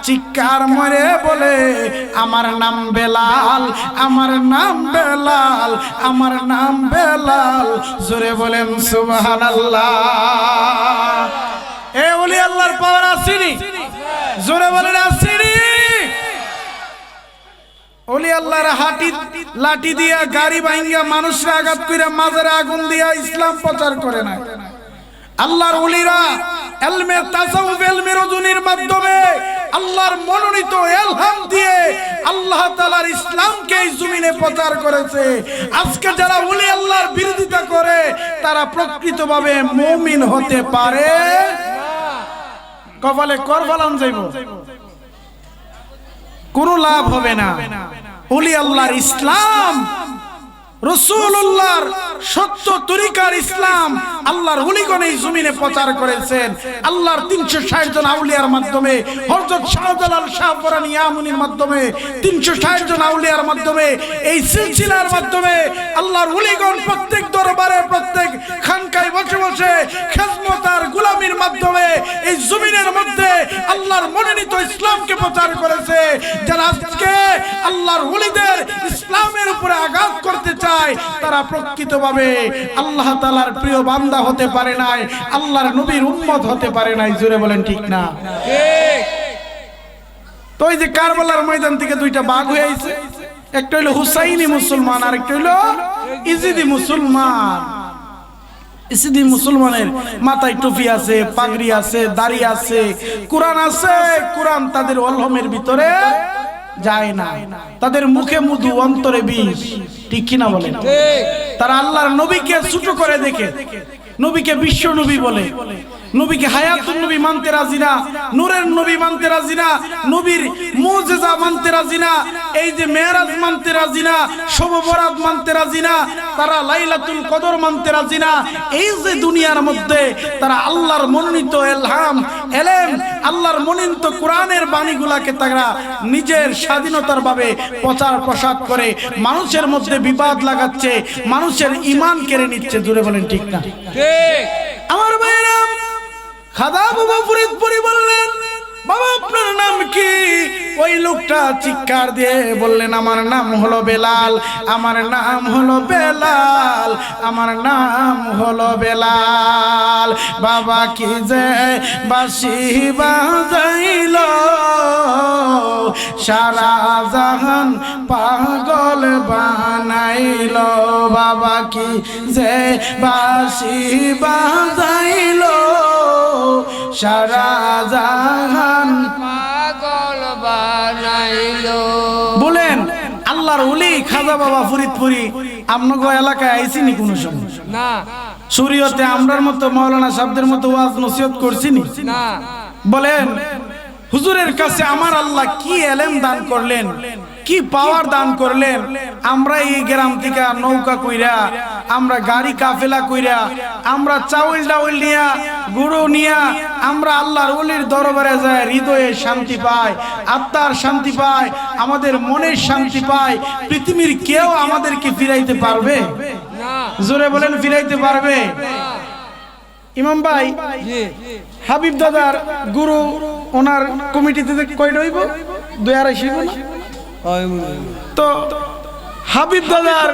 চিৎকার মেরে বলে আমার নাম বেলাল, আমার নাম বেলাল, আমার নাম বেলাল। জোরে বলেন সুবহানাল্লাহ। এ ওলি আল্লাহর পাওয়ার আসেনি? জোরে বলেন আসেনি? ওলি আল্লাহর হাতি লাঠি দিয়া গাড়ি ভাঙ্গা মানুষরা আঘাত কইরা মাজারে আগুন দিয়া ইসলাম প্রচার করে না। আল্লাহর ওলিরা ইলমে তাসাউফ, ইলমে রজনীর মাধ্যমে আল্লাহর মনোনীত ইলহাম দিয়ে আল্লাহ তাআলার ইসলামকে এই জমিনে প্রচার করেছে। আজকে যারা ওলি আল্লাহর বিরোধিতা করে তারা প্রকৃতভাবে মুমিন হতে পারে কপালে করবালান যাইব, কোনো লাভ হবে না। ওলি আল্লাহর ইসলাম, রাসূলুল্লাহর সত্য তরিকার ইসলাম আল্লাহর ওলিগণ এই জমিনে প্রচার করেছেন। আল্লাহর 360 জন আউলিয়ার মাধ্যমে, হযরত শাহজালাল শাহ পরানী ইয়ামুনির মাধ্যমে, 360 জন আউলিয়ার মাধ্যমে, এই সিলসিলার মাধ্যমে আল্লাহর ওলিগণ প্রত্যেক দরবারে, প্রত্যেক খানকায় বসে বসে খেদমত আর গোলামির মাধ্যমে এই জমিনের মধ্যে আল্লাহর মনোনীত ইসলামকে প্রচার করেছে। যারা আজকে আল্লাহর ওলিদের ইসলামের উপরে আঘাত করতে চায় তারা প্রকৃতভাবে আল্লাহ তাআলার প্রিয় বান্দা হতে পারে নাই, আল্লাহর নবীর উম্মত হতে পারে নাই। জোরে বলেন ঠিক না? ঠিক। তো এই যে কারবালার ময়দান থেকে দুইটা বাঘ হয়ে আইছে, একটা হইলো হুসাইনি মুসলমান আর একটা হইলো ইজিদি মুসলমান। ইজিদি মুসলমানের মাথায় টুপি আছে, পাগড়ি আছে, দাড়ি আছে, কোরআন আছে, কোরআন তাদের অলহমের ভিতরে যায় না, তাদের মুখে মধু অন্তরে বিষ। ঠিক কিনা বলেন? ঠিক। তারা আল্লাহর নবীকে ছোট করে দেখে, নবীকে বিশ্ব নবী বলে, নবীকে হায়াতুন নবী মানতে রাজি না, নূরের নবী মানতে রাজি না, নবীর মুজিজা মানতে রাজি না, এই যে মেরাজ মানতে রাজি না, শবে বরাত মানতে রাজি না, তারা লাইলাতুল কদর মানতে রাজি না। এই যে দুনিয়ার মধ্যে তারা আল্লাহর মনোনীত ইলহাম, ইলম, আল্লাহর মনোনীত কোরআনের বাণীগুলাকে তারা নিজের স্বাধীনতার ভাবে প্রচার প্রসার করে মানুষের মধ্যে বিবাদ লাগাচ্ছে, মানুষের ঈমান কেড়ে নিচ্ছে। জোরে বলেন ঠিক না? ঠিক। আমার ভাইরা, খাদা বাবা ফরিদপুরি বললেন বাবা আপনার নাম কি? ওই লোকটা চিৎকার দিয়ে বললেন আমার নাম হলো বেলাল, আমার নাম হলো বেলাল, আমার নাম হলো বেলাল। বাবা কি যে বাঁশি বাজাইলো সারা জাহান পাগল বানাইলো, বাবা কি যে বাঁশি বাজাইলো সারা জাহান পাগল বানাইলো। বলেন আল্লাহ আল্লাহর ওলি খাজা বাবা ফরিদপুরি আপনার এলাকায় আইসিনি কোনো সময়? না শরীয়তে আমরার মতো মাওলানা সাহেবদের মতো ওয়াজ নসিহত করছিনি? না বলেন হুজুরের কাছে আমার আল্লাহ কি এলেম দান করলেন, কি পাওয়ার দান করলেন। আমরা এই গ্রাম থেকে নৌকা কইরা, আমরা গাড়ি কাফেলা কইরা, আমরা চাউল ডাউল নিয়া, গুঁড়ো নিয়া, আমরা আল্লাহর ওলির দরবারে যায় হৃদয়ে শান্তি পায়, আত্মার শান্তি পায়, আমাদের মনের শান্তি পায়। পৃথিবীর কেউ আমাদেরকে ফিরাইতে পারবে? না জোরে বলেন, ফিরাইতে পারবে? ইমাম ভাই, জি হাবিব দাদার গুরু ওনার কমিটিতে কয়টা হইব? 2-2.5 হইব না? তো হাবিব দাদার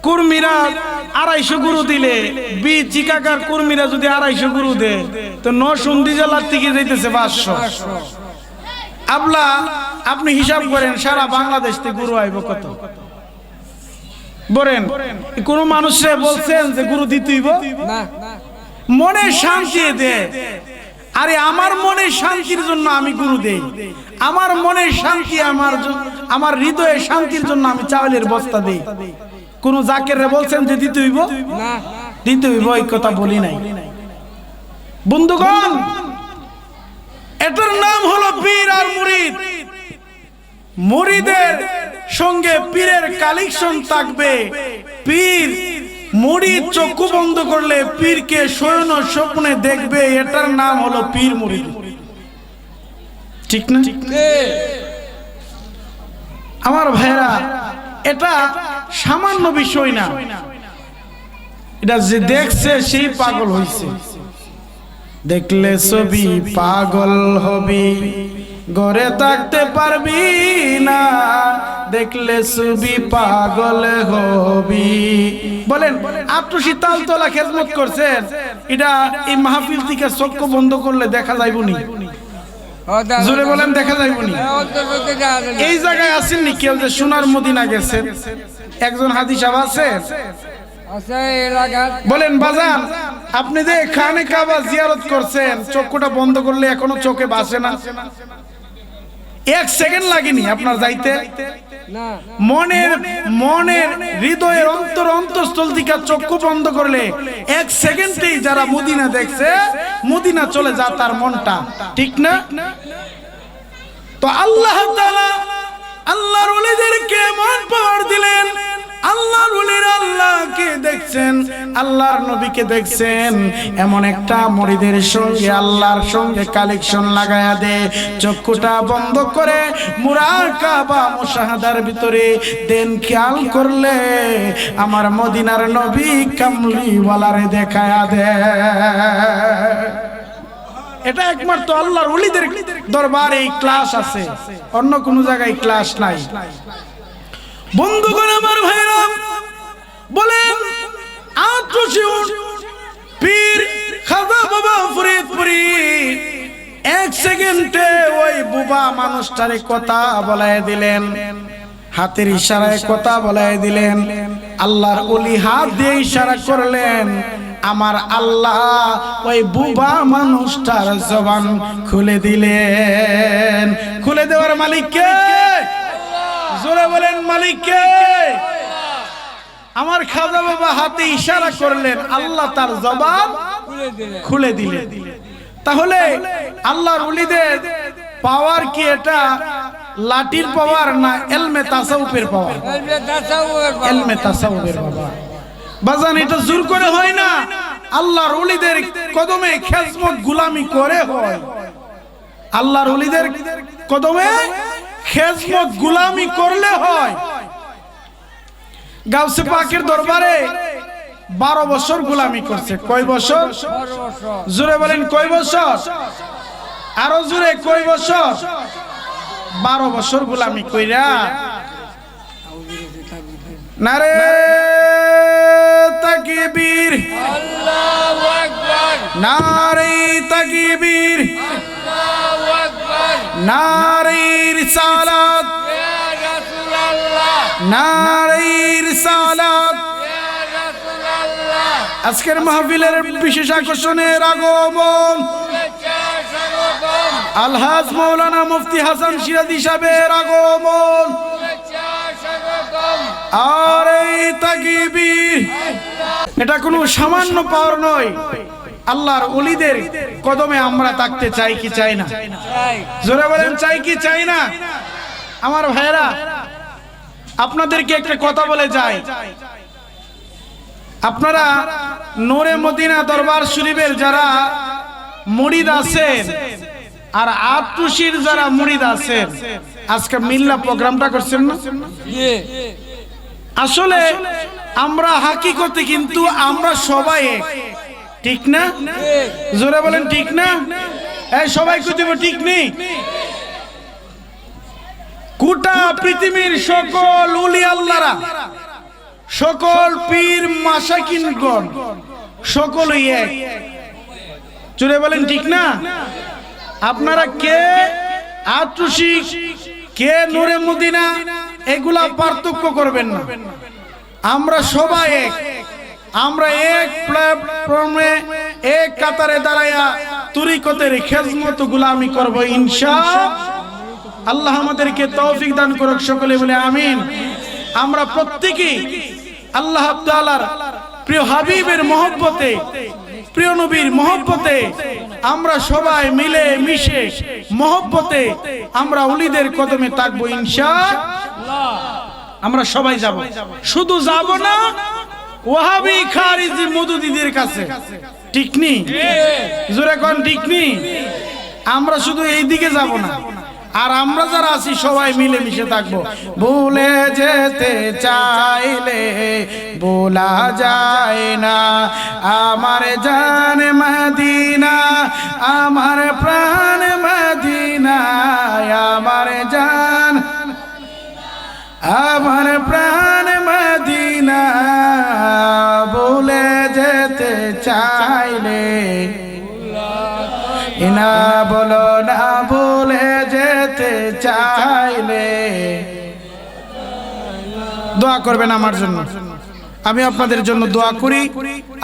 কর্মীরা 250 গুরু দিলে, বি চিকাকার কর্মীরা যদি 250 গুরু দেয়, তো নরসিংদী জেলার থেকে যাইতেছে 500। আবলা আপনি হিসাব করেন সারা বাংলাদেশ থেকে গুরু আইব কত? বলেন, কোন মানুষে বলছেন যে গুরু দিতেইব? না মনে শান্তি দে। আরে আমার মনে শান্তির জন্য আমি গুরু দেই, আমার মনে শান্তি, আমার হৃদয়ে শান্তির জন্য আমি চাউলের বস্তা দেই। কোন জাকেরে বলছেন যে দিতে হইব? না দিতে হইব, এই কথা বলি নাই। বন্ধুগণ, এটার নাম হলো পীর আর মুরিদ। মুরিদের সঙ্গে পীরের কালেকশন থাকবে। পীর মুরিদ চক্ষু বন্ধ করলে পীরকে শয়ন স্বপ্নে দেখবে, এটার নাম হলো পীর মুরিদ। ঠিক না? আমার ভাইরা, এটা সামান্য বিষয় না, এটা যে দেখছে সেই পাগল হইছে। দেখলে ছবি পাগল হবি, ঘরে থাকতে পারবি না, দেখলে ছবি পাগল হবি। বলেন, আটশি তালতলা খেদমত করছেন, এটা এই মাহফিল থেকে চক্ষু বন্ধ করলে দেখা যাইবনি? জোরে বলেন, দেখা যাইবনি? এই জায়গায় আসেননি কেউ যে সোনার মদিনা গেছেন? একজন হাজি সাহেব আছেন? বলেন বাজান, আপনি যে খানে কাবা জিয়ারত করছেন, চক্ষুটা বন্ধ করলে এখনো চোখে বাসে না? 1 সেকেন্ড লাগেনি আপনার যাইতে? মনের হৃদয়ের অন্তঃস্থল থেকে চক্ষু বন্ধ করলে 1 সেকেন্ডেই যারা মদিনা দেখছে, মদিনা চলে যা তার মনটা। ঠিক না? তো আল্লাহ তাআলা আল্লাহর ওলিদেরকে মন পাওয়ার দিলেন। আল্লাহর ওলিরা আল্লাহকে দেখছেন, আল্লাহর নবীকে দেখছেন। এমন একটা মুরিদের সঙ্গে আল্লাহর সঙ্গে কালেকশন লাগায়া দে, চক্ষুটা বন্ধ করে মুরাকাবা মুশাহাদার ভিতরে দেন, খেয়াল করলে আমার মদিনার নবী কামলিওয়ালারে দেখায়া দে। এটা একমাত্র আল্লাহর ওলিদের দরবারে এই ক্লাস আছে, অন্য কোনো জায়গায় ক্লাস নাই। বন্ধুগণ আমার ভাইরা, বলেন পীর খাজা বাবা ফরিদপুরি 1 সেকেন্ডে ওই বুবা মানুষটারে কথা বলায় দিলেন, হাতের ইশারায় কথা বলায় দিলেন। আল্লাহর ওলি হাত দিয়ে ইশারা করলেন, আমার আল্লাহ ওই বুবা মানুষটার জবান খুলে দিলেন। খুলে দেওয়ার মালিক কে? জোরে বলেন, মালিক কে? আমার খাজা বাবা হাতে ইশারা করলেন, আল্লাহ তার জবান খুলে দিলেন। তাহলে আল্লাহর ওলিদের পাওয়ার কি এটা লাঠির পাওয়ার না ইলমে তাসাউফের পাওয়ার? ইলমে তাসাউফের পাওয়ার। বাজান, এটা জোর করে হয় না, আল্লাহর ওলিদের কদমে খেজমত গোলামি করে হয়। আল্লাহর ওলিদের কদমে খেজমত গোলামি করলে হয়। গাউসে পাকের দরবারে 12 বছর গোলামি করছে। কয় বছর? জোরে বলেন, কয় বছর? আরো জোরে, কয় বছর? 12 বছর গোলামি কইরা নারে তাকবীর, আল্লাহু আকবার, নারে তাকবীর, আল্লাহু আকবার, নারে রিসালাত, ইয়া রাসূলুল্লাহ, নারে রিসালাত। ইয়া রাসূলুল্লাহ। আজকের মাহফিলের বিশেষ আকর্ষণের আগমন আলহাজ মাওলানা মুফতি হাসান সিরাজি সাহেবের আগমন। আর এই তাকবীর, এটা কোনো সামান্য পাওয়ার নয়। আল্লাহর ওলিদের কদমে আমরা থাকতে চাই কি চাই না? জোরে বলেন, চাই কি চাই না? আমার ভাইরা, আপনাদেরকে একটা কথা বলে যাই, আপনারা নূরে মদিনা দরবার শরীফের যারা মুরিদ আছেন আর আটটুসির যারা মুরিদ আছেন, আজকে মিল্লা প্রোগ্রামটা করছেন না? আসলে আমরা হাকিকতে কিন্তু আমরা সবাই এক, ঠিক না? জোরে বলেন ঠিক না? এই সবাই কইতে ঠিক নেই? গোটা পৃথিবীর সকল ওলি আল্লাহরা, সকল পীর মাশাকিনগণ সকলেই এক। জোরে বলেন ঠিক না? আপনারা কে আটটুসি, কে নূরে মদিনা, এগুলা পার্থক্য করবেন না। আমরা সবাই এক, আমরা এক প্ল্যাটফর্মে এক কাতারে দাঁড়ায়া তরিকতের খেদমত গোলামি করব ইনশাআল্লাহ। আল্লাহ আমাদেরকে তৌফিক দান করুক, সকলে বলে আমিন। আমরা প্রত্যেকেই আল্লাহ তাআলার প্রিয় হাবিবের মহব্বতে, প্রিয় নবীর মহব্বতে আমরা সবাই মিলে মিশে মহব্বতে আমরা ওলিদের কদমে থাকবো ইনশাআল্লাহ। আমরা সবাই যাব, শুধু যাব না ওয়াহাবি খারিজি মওদুদীদের কাছে, ঠিক নি? জোরে কোন ঠিক নি? আমরা শুধু এই দিকে যাব না, আর আমরা যারা আছি সবাই মিলে মিশে থাকবো। ভুলে যেতে চাইলে ভোলা যায় না, আমার জান মদিনা, আমার প্রাণ মদিনা, আমার জান, আমার প্রাণ মদিনা। ভুলে যেতে চাইলে না বলো না, ভুলে যেতে চাইলে দোয়া করবেন আমার জন্য, আমি আপনাদের জন্য দোয়া করি।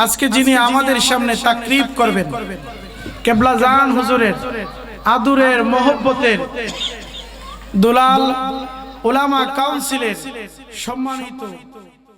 আজকে যিনি আমাদের সামনে তাকরিব করবেন, কেবলা জান হুজুরের আদুরের মহব্বতের দুলাল উলামা কাউন্সিলের সম্মানিত